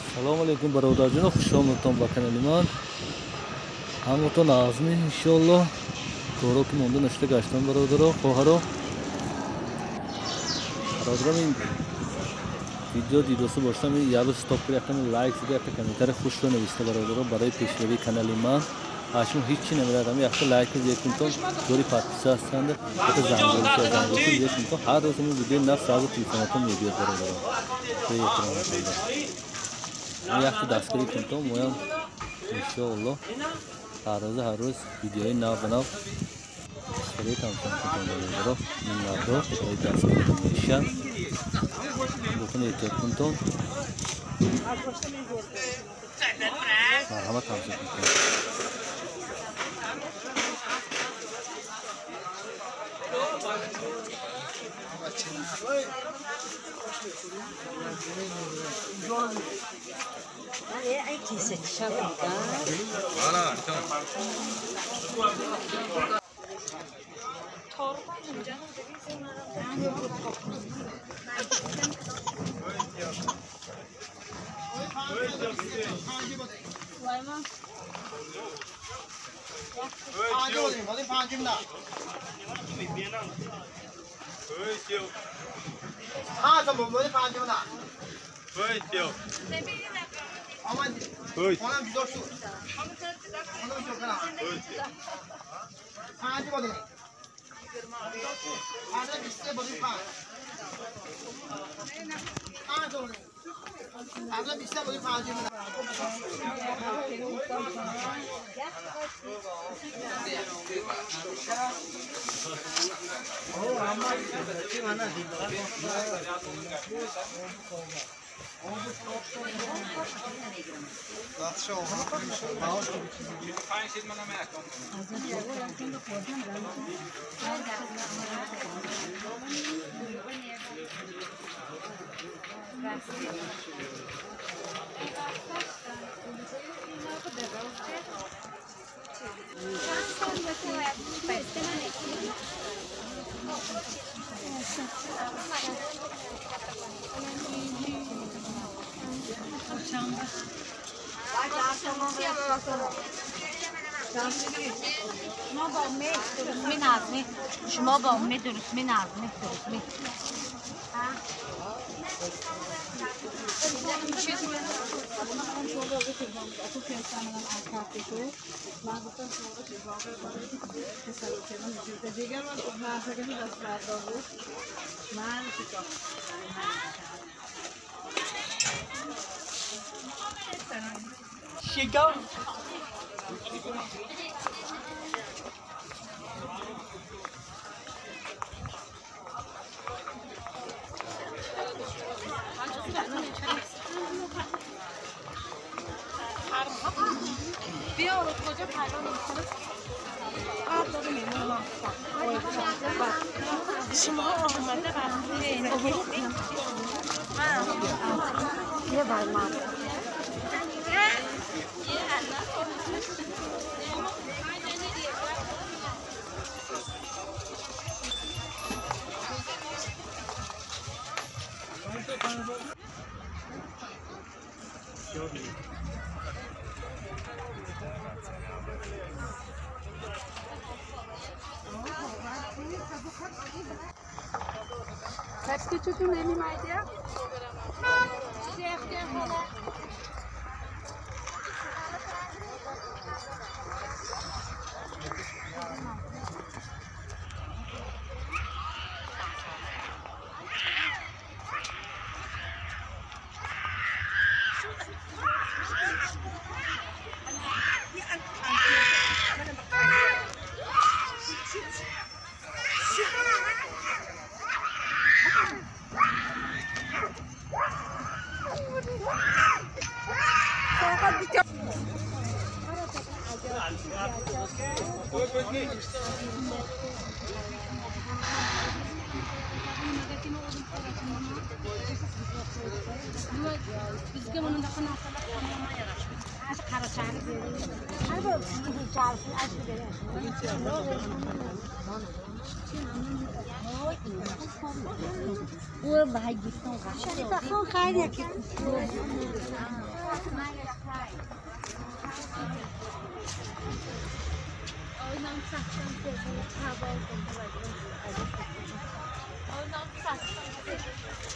Assalomu alaykum birodarjon, xush omadton ba kanali man. Hammaton azmi inshaalloh. To'g'ri ki mondan ishda gashtan birodaro, xo'haro. Birodarim in video videosi boshlam yalı stop qilyapman, like qilyapman, kommentariy xushro navishta birodaro برای پیشروی کانال من. هاشون هیچی نمی‌دادم یه لایک یکم تو دوری پاتیساستند تو زنگوله یکم تو هر روز این ویدیو نفس از تلفنتون میاد برادر به یه دستگیری کنم میام انشالله هر روز ویدیوی نو بنو خیلی تماشا کنم برادر این نادر برای دستگیری میشم بکنید کنم مرحمت تماشا کنم Ay kese çabukta. Ana tamam. Torba mı canım شما با امید درست می نظمی درست می Kaçta çocuğun elim aydı ya? Bizga buni daxil qilib از خراشانی بریم هر بار دیگه چارفی از بریم او باید شریف خان خیلی که Oynam saçtan sesini tabi oldum. Oynam saçtan sesini